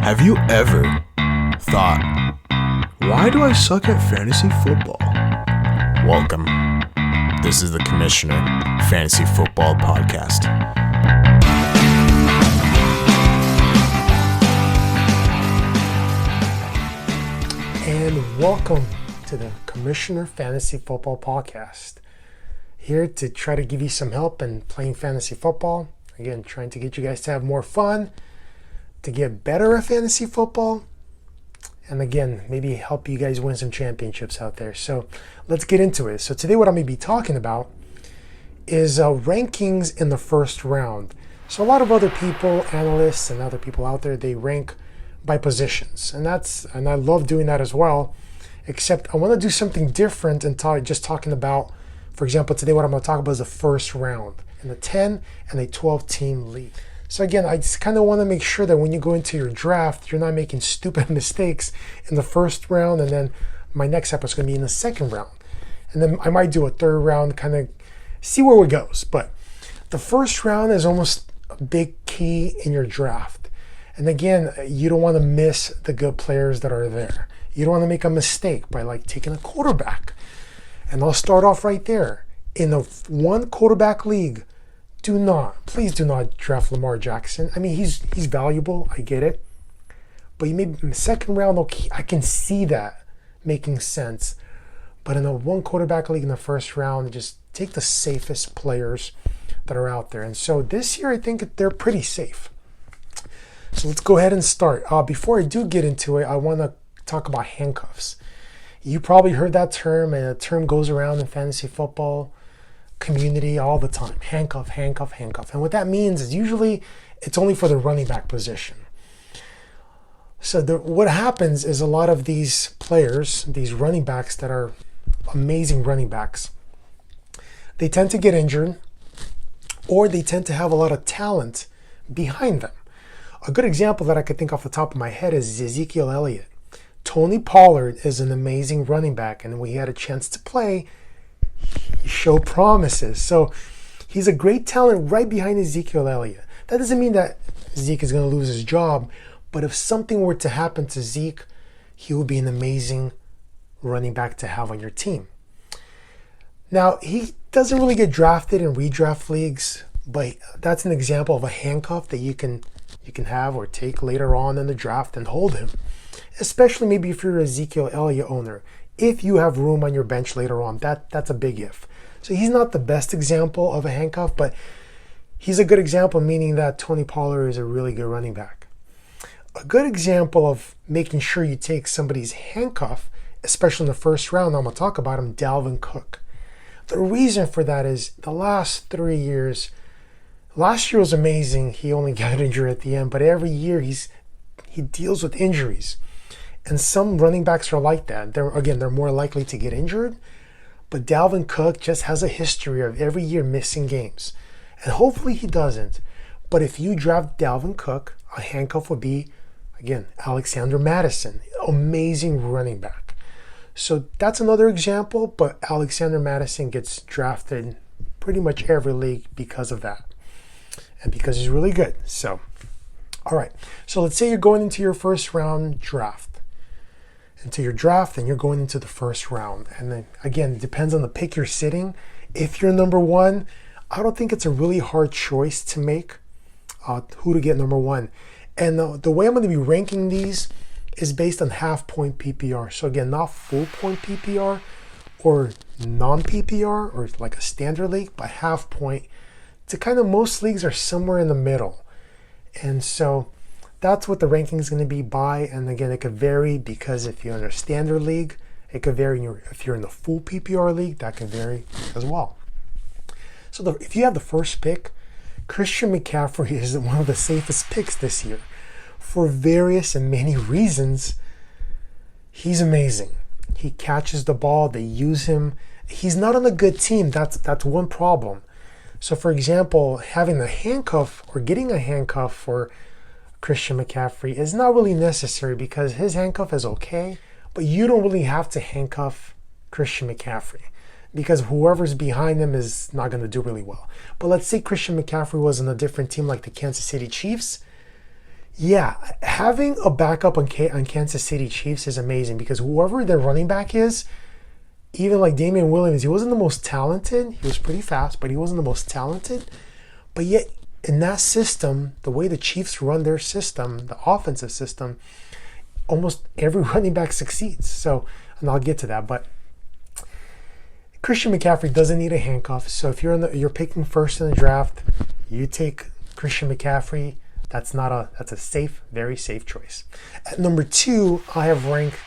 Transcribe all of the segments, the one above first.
Have you ever thought, why do I suck at fantasy football? Welcome. This is the Commissioner Fantasy Football Podcast. And welcome to the Commissioner Fantasy Football Podcast. Here to try to give you some help in playing fantasy football. Again, trying to get you guys to have more fun, to get better at fantasy football, and again, maybe help you guys win some championships out there. So let's get into it. So today what I'm going to be talking about is rankings in the first round. So a lot of other people, analysts and other people out there, they rank by positions. And I love doing that as well, except I want to do something different and just talking about, for example, today what I'm going to talk about is the first round in a 10 and a 12 team league. So again, I just kind of want to make sure that when you go into your draft, you're not making stupid mistakes in the first round, and then my next episode is going to be in the second round. And then I might do a third round, kind of see where it goes. But the first round is almost a big key in your draft. And again, you don't want to miss the good players that are there. You don't want to make a mistake by taking a quarterback. And I'll start off right there. In a one quarterback league, please do not draft Lamar Jackson. I mean, he's valuable, I get it. But you maybe in the second round, okay, I can see that making sense. But in a one quarterback league in the first round, just take the safest players that are out there. And so this year, I think they're pretty safe. So let's go ahead and start. Before I do get into it, I want to talk about handcuffs. You probably heard that term, and the term goes around in fantasy football community all the time. Handcuff, handcuff, handcuff. And what that means is usually it's only for the running back position. So what happens is a lot of these players, these running backs that are amazing running backs, they tend to get injured, or they tend to have a lot of talent behind them. A good example that I could think off the top of my head is Ezekiel Elliott. Tony Pollard is an amazing running back, and when he had a chance to play, he showed promises. So he's a great talent right behind Ezekiel Elliott. That doesn't mean that Zeke is going to lose his job, but if something were to happen to Zeke, he would be an amazing running back to have on your team. Now, he doesn't really get drafted in redraft leagues, but that's an example of a handcuff that you can have or take later on in the draft and hold him. Especially maybe if you're an Ezekiel Elliott owner. If you have room on your bench later on, that's a big if. So he's not the best example of a handcuff, but he's a good example, meaning that Tony Pollard is a really good running back. A good example of making sure you take somebody's handcuff, especially in the first round, I'm going to talk about him, Dalvin Cook. The reason for that is the last 3 years, last year was amazing. He only got injured at the end, but every year he deals with injuries. And some running backs are like that. They're more likely to get injured. But Dalvin Cook just has a history of every year missing games. And hopefully he doesn't. But if you draft Dalvin Cook, a handcuff would be, again, Alexander Mattison. Amazing running back. So that's another example. But Alexander Mattison gets drafted in pretty much every league because of that. And because he's really good. So, all right. So let's say you're going into your first round draft. Into your draft, and you're going into the first round. And then again, it depends on the pick you're sitting. If you're number one, I don't think it's a really hard choice to make who to get number one. And the way I'm going to be ranking these is based on half point PPR. So again, not full point PPR or non-PPR or like a standard league, but half point. To kind of most leagues are somewhere in the middle. And so that's what the ranking is going to be by. And again, it could vary because if you're in a standard league, it could vary. If you're in the full PPR league, that can vary as well. So if you have the first pick, Christian McCaffrey is one of the safest picks this year. For various and many reasons, he's amazing. He catches the ball. They use him. He's not on a good team. That's one problem. So for example, having a handcuff or getting a handcuff for Christian McCaffrey is not really necessary because his handcuff is okay, but you don't really have to handcuff Christian McCaffrey because whoever's behind him is not going to do really well. But let's say Christian McCaffrey was on a different team like the Kansas City Chiefs. Yeah, having a backup on Kansas City Chiefs is amazing because whoever their running back is, even like Damian Williams, he wasn't the most talented. He was pretty fast, but he wasn't the most talented. But yet, in that system, the way the Chiefs run their system, the offensive system, almost every running back succeeds. So, and I'll get to that. But Christian McCaffrey doesn't need a handcuff. So if you're picking first in the draft, you take Christian McCaffrey. That's a safe, very safe choice. At number 2, I have ranked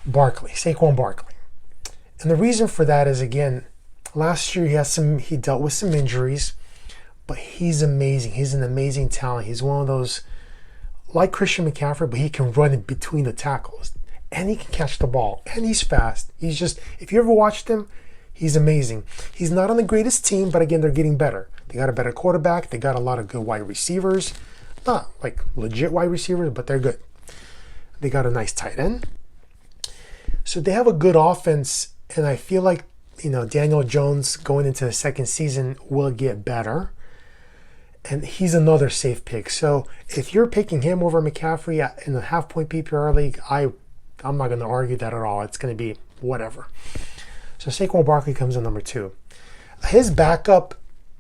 Saquon Barkley. And the reason for that is, again, last year he dealt with some injuries, but he's amazing. He's an amazing talent. He's one of those like Christian McCaffrey, but he can run in between the tackles and he can catch the ball and he's fast. He's just, if you ever watched him, he's amazing. He's not on the greatest team, but again, they're getting better. They got a better quarterback. They got a lot of good wide receivers. Not like legit wide receivers, but they're good. They got a nice tight end. So they have a good offense, and I feel like, Daniel Jones going into the second season will get better. And he's another safe pick. So if you're picking him over McCaffrey in the half-point PPR league, I'm not going to argue that at all. It's going to be whatever. So Saquon Barkley comes in number 2. His backup,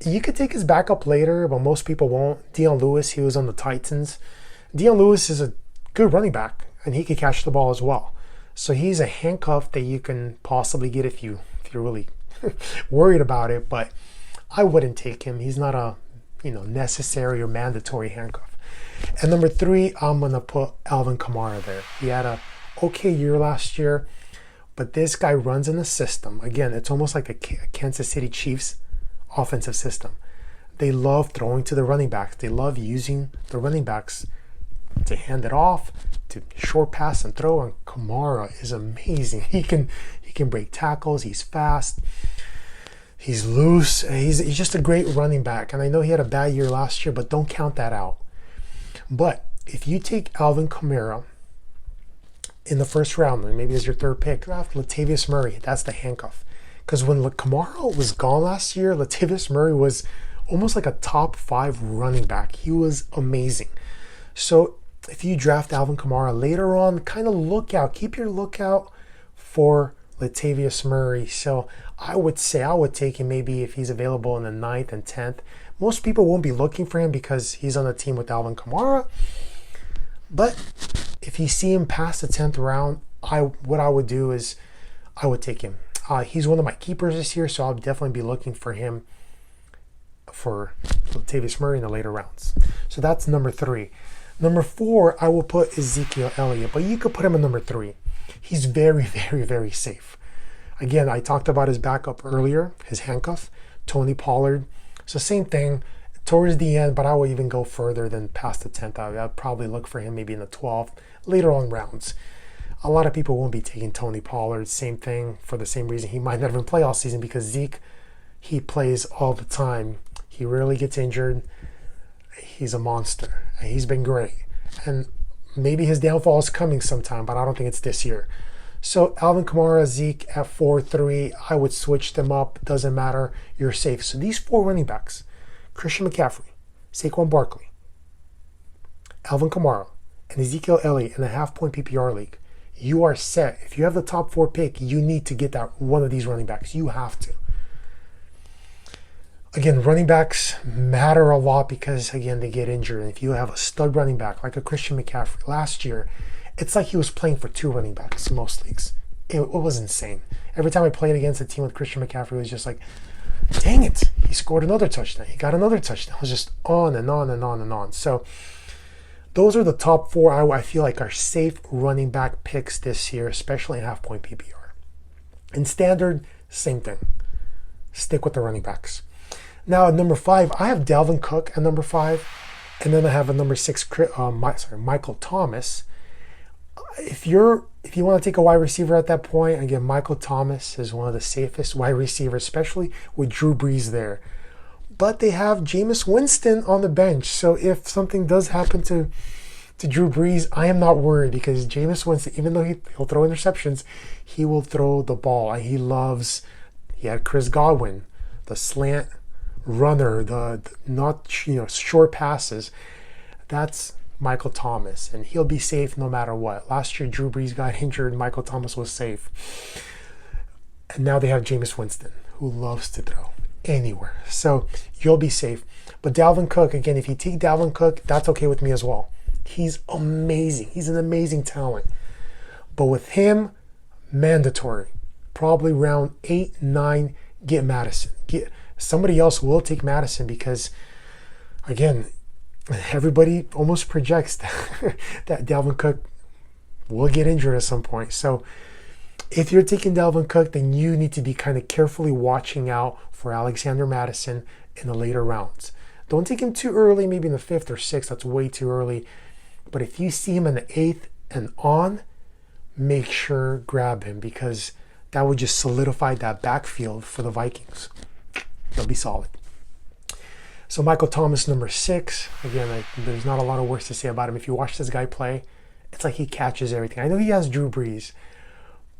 you could take his backup later, but most people won't. Dion Lewis, he was on the Titans. Dion Lewis is a good running back, and he can catch the ball as well. So he's a handcuff that you can possibly get if you're really worried about it, but I wouldn't take him. He's not a necessary or mandatory handcuff. And number 3, I'm going to put Alvin Kamara there. He had a okay year last year, but this guy runs in a system. Again, it's almost like a Kansas City Chiefs offensive system. They love throwing to the running backs. They love using the running backs to hand it off, to short pass and throw. And Kamara is amazing. He can break tackles. He's fast. He's loose. He's just a great running back. And I know he had a bad year last year, but don't count that out. But if you take Alvin Kamara in the first round, maybe as your third pick, draft Latavius Murray. That's the handcuff. Because when Kamara was gone last year, Latavius Murray was almost like a top 5 running back. He was amazing. So if you draft Alvin Kamara later on, kind of keep your lookout for Latavius Murray. So I would take him maybe if he's available in the 9th and 10th. Most people won't be looking for him because he's on the team with Alvin Kamara. But if you see him past the 10th round, what I would do is I would take him. He's one of my keepers this year, so I'll definitely be looking for him for Latavius Murray in the later rounds. So that's number 3. Number 4, I will put Ezekiel Elliott, but you could put him in number 3. He's very, very, very safe. Again, I talked about his backup earlier, his handcuff, Tony Pollard. So same thing towards the end, but I will even go further than past the 10th. I'd probably look for him maybe in the 12th, later on rounds. A lot of people won't be taking Tony Pollard. Same thing for the same reason. He might not even play all season because Zeke, he plays all the time. He rarely gets injured. He's a monster. He's been great. And maybe his downfall is coming sometime, but I don't think it's this year. So Alvin Kamara, Zeke at 4-3, I would switch them up. Doesn't matter. You're safe. So these 4 running backs, Christian McCaffrey, Saquon Barkley, Alvin Kamara, and Ezekiel Elliott in a half-point PPR league, you are set. If you have the top 4 pick, you need to get that one of these running backs. You have to. Again, running backs matter a lot because, again, they get injured. And if you have a stud running back like a Christian McCaffrey last year, it's like he was playing for 2 running backs in most leagues. It was insane. Every time I played against a team with Christian McCaffrey, it was just like, dang it, he scored another touchdown. He got another touchdown. It was just on and on and on and on. So those are the top 4 I feel like are safe running back picks this year, especially in half-point PPR. In standard, same thing. Stick with the running backs. Now at number 5, I have Dalvin Cook at number 5, and then I have a number 6, Michael Thomas. If you want to take a wide receiver at that point, again, Michael Thomas is one of the safest wide receivers, especially with Drew Brees there. But they have Jameis Winston on the bench, so if something does happen to Drew Brees, I am not worried because Jameis Winston, even though he'll throw interceptions, he will throw the ball. And he had Chris Godwin, the slant runner, the not short passes. That's Michael Thomas, and he'll be safe no matter what. Last year, Drew Brees got injured, Michael Thomas was safe. And now they have Jameis Winston, who loves to throw anywhere. So you'll be safe. But Dalvin Cook, again, if you take Dalvin Cook, that's okay with me as well. He's amazing. He's an amazing talent. But with him, mandatory. Probably round 8, 9, get Madison. Somebody else will take Madison because, again, everybody almost projects that Dalvin Cook will get injured at some point. So if you're taking Dalvin Cook, then you need to be kind of carefully watching out for Alexander Madison in the later rounds. Don't take him too early, maybe in the 5th or 6th. That's way too early. But if you see him in the 8th and on, make sure grab him because that would just solidify that backfield for the Vikings. They'll be solid. So Michael Thomas, number 6. Again, there's not a lot of words to say about him. If you watch this guy play, it's like he catches everything. I know he has Drew Brees,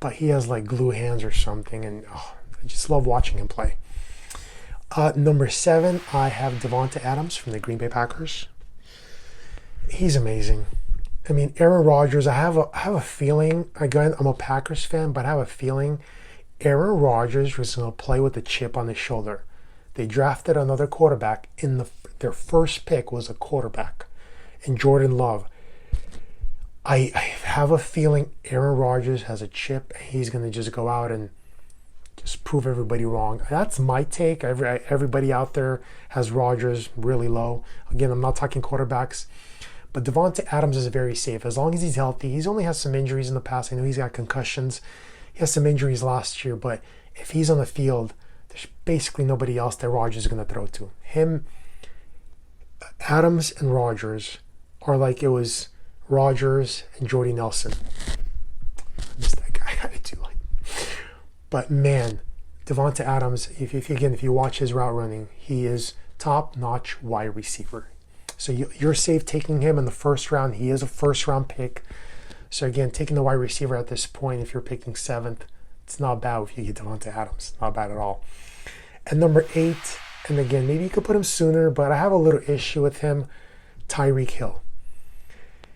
but he has like glue hands or something, and I just love watching him play. Number 7, I have Davante Adams from the Green Bay Packers. He's amazing. I mean, Aaron Rodgers, I have a feeling, again, I'm a Packers fan, but I have a feeling Aaron Rodgers was going to play with a chip on his shoulder. They drafted another quarterback. Their first pick was a quarterback in Jordan Love. I have a feeling Aaron Rodgers has a chip. He's going to just go out and just prove everybody wrong. That's my take. Everybody out there has Rodgers really low. Again, I'm not talking quarterbacks. But Davante Adams is very safe. As long as he's healthy. He's only has some injuries in the past. I know he's got concussions. He has some injuries last year. But if he's on the field, there's basically nobody else that Rodgers is going to throw to. Him, Adams and Rodgers are like it was Rodgers and Jordy Nelson. I miss that guy. I do like. But man, Davante Adams, if you watch his route running, he is top-notch wide receiver. So you're safe taking him in the first round. He is a first-round pick. So again, taking the wide receiver at this point, if you're picking 7th, it's not bad if you get Davante Adams. Not bad at all. And number 8, and again, maybe you could put him sooner, but I have a little issue with him, Tyreek Hill.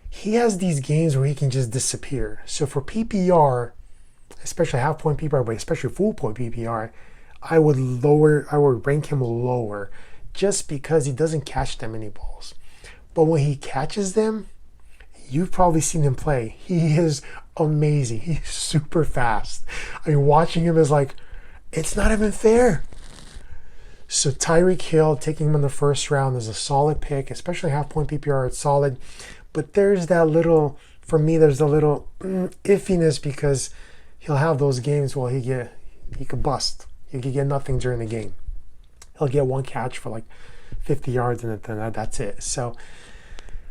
He has these games where he can just disappear. So for PPR, especially half-point PPR, but especially full-point PPR, I would rank him lower just because he doesn't catch that many balls. But when he catches them, you've probably seen him play. He is amazing. He's super fast. I mean, watching him is like, it's not even fair. So Tyreek Hill, taking him in the first round is a solid pick, especially half-point PPR, it's solid. But there's that little, for me, there's a little iffiness because he'll have those games where he could bust. He could get nothing during the game. He'll get one catch for like 50 yards and then that's it. So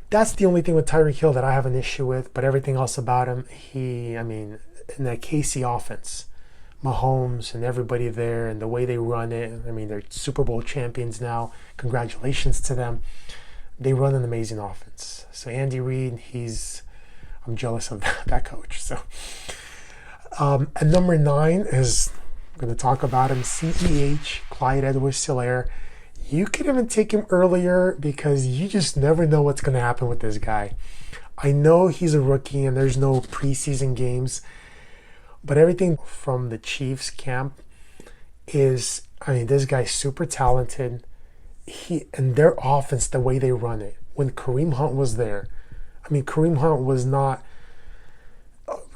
that's the only thing with Tyreek Hill that I have an issue with. But everything else about him, in that KC offense, Mahomes and everybody there and the way they run it, they're Super Bowl champions now. Congratulations to them. They run an amazing offense. So Andy Reid, I'm jealous of that coach. So, and number 9 is, I'm going to talk about him, CEH, Clyde Edwards-Helaire. You could even take him earlier because you just never know what's going to happen with this guy. I know he's a rookie and there's no preseason games, but everything from the Chiefs camp is, this guy's super talented. And their offense, the way they run it, when Kareem Hunt was there, Kareem Hunt was not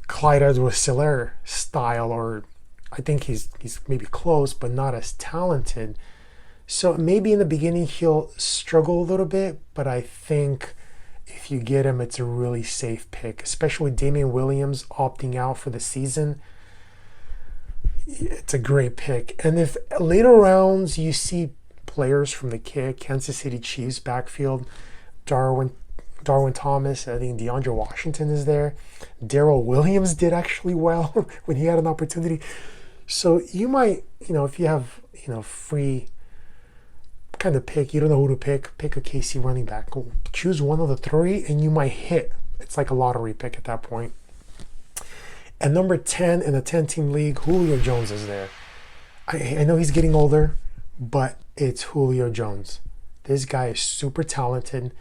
Clyde Edwards-Helaire style, or I think he's maybe close, but not as talented. So maybe in the beginning he'll struggle a little bit, but I think if you get him, it's a really safe pick, especially with Damian Williams opting out for the season. It's a great pick. And if later rounds you see players from the Kansas City Chiefs backfield, Darwin Thomas, I think DeAndre Washington is there. Darrell Williams did actually well when he had an opportunity. So you might, if you have, free kind of pick, you don't know who to pick a KC running back. Choose one of the 3 and you might hit. It's like a lottery pick at that point. And number 10 in a 10-team league, Julio Jones is there. I know he's getting older, but it's Julio Jones. This guy is super talented.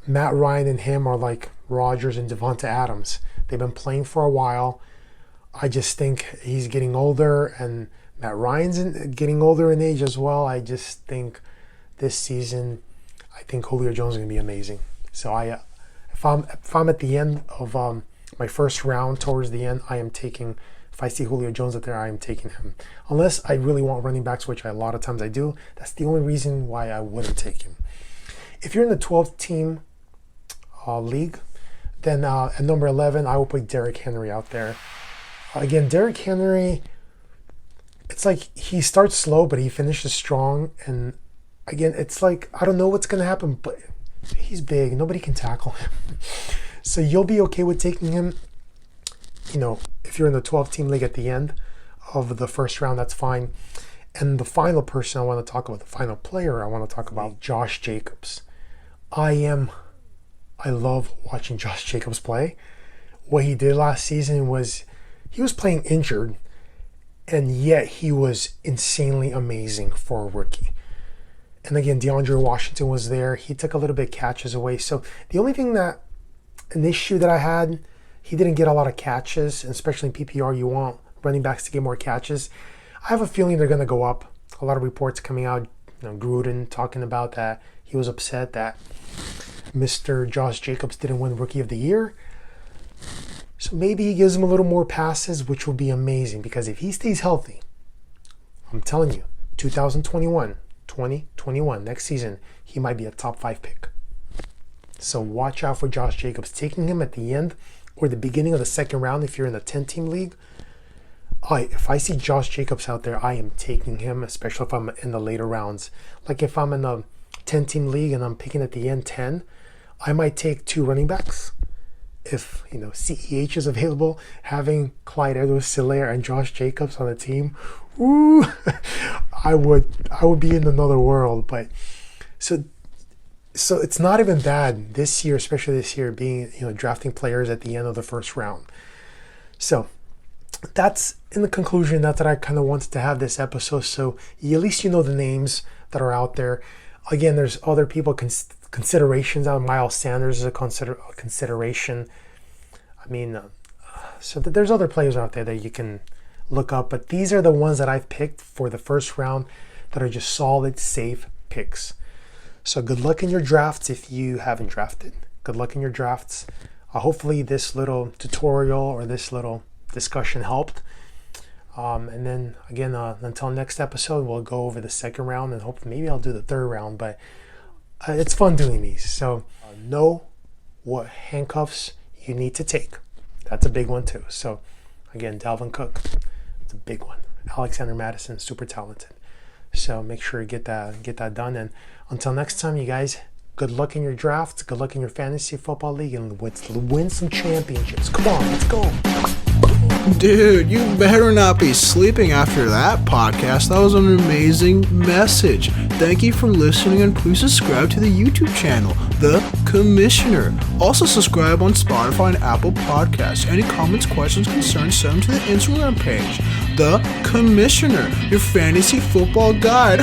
Matt Ryan and him are like Rodgers and Devonta Adams. They've been playing for a while. I just think he's getting older, and Matt Ryan's getting older in age as well. I just think this season, I think Julio Jones is going to be amazing. So if I'm at the end of my first round, towards the end, I am taking. If I see Julio Jones out there, I am taking him. Unless I really want running backs, which a lot of times I do. That's the only reason why I wouldn't take him. If you're in the 12th team league, then at number 11, I will put Derrick Henry out there. Again, Derrick Henry, it's like he starts slow, but he finishes strong. And again, it's like, I don't know what's going to happen, but he's big. Nobody can tackle him. So you'll be okay with taking him. If you're in the 12-team league at the end of the first round, that's fine. And the final person I want to talk about, the final player I want to talk about, Josh Jacobs. I love watching Josh Jacobs play. What he did last season was he was playing injured, and yet he was insanely amazing for a rookie. And again, DeAndre Washington was there. He took a little bit catches away. So the only thing an issue that I had, he didn't get a lot of catches, and especially in PPR, you want running backs to get more catches. I have a feeling they're going to go up. A lot of reports coming out, Gruden talking about that. He was upset that Mr. Josh Jacobs didn't win Rookie of the Year. So maybe he gives him a little more passes, which will be amazing, because if he stays healthy, I'm telling you, 2021, next season, he might be a top 5 pick. So watch out for Josh Jacobs. Taking him at the end or the beginning of the second round if you're in a 10-team league, if I see Josh Jacobs out there, I am taking him, especially if I'm in the later rounds. Like if I'm in a 10-team league and I'm picking at the end 10, I might take 2 running backs. If, CEH is available, having Clyde Edwards-Helaire and Josh Jacobs on the team, ooh, I would be in another world. But so it's not even bad this year, especially this year, being, drafting players at the end of the first round. So that's, in the conclusion, that's what I kind of wanted to have this episode. So at least you know the names that are out there. Again, there's other people, considerations out. Miles Sanders is a consideration. I mean, so there's other players out there that you can look up. But these are the ones that I've picked for the first round that are just solid, safe picks. So good luck in your drafts if you haven't drafted. Good luck in your drafts. Hopefully this little tutorial or this little discussion helped. And then again, until next episode, we'll go over the second round, and hopefully maybe I'll do the third round. But it's fun doing these. So know what handcuffs you need to take. That's a big one too. So again, Dalvin Cook, it's a big one. Alexander Madison, super talented. So make sure you get that done. And until next time, you guys, good luck in your drafts, good luck in your fantasy football league, and let's win some championships. Come on, let's go. Dude, you better not be sleeping after that podcast. That was an amazing message. Thank you for listening, and please subscribe to the YouTube channel, The Commissioner. Also subscribe on Spotify and Apple Podcasts. Any comments, questions, concerns, send them to the Instagram page, The Commissioner, your fantasy football guide.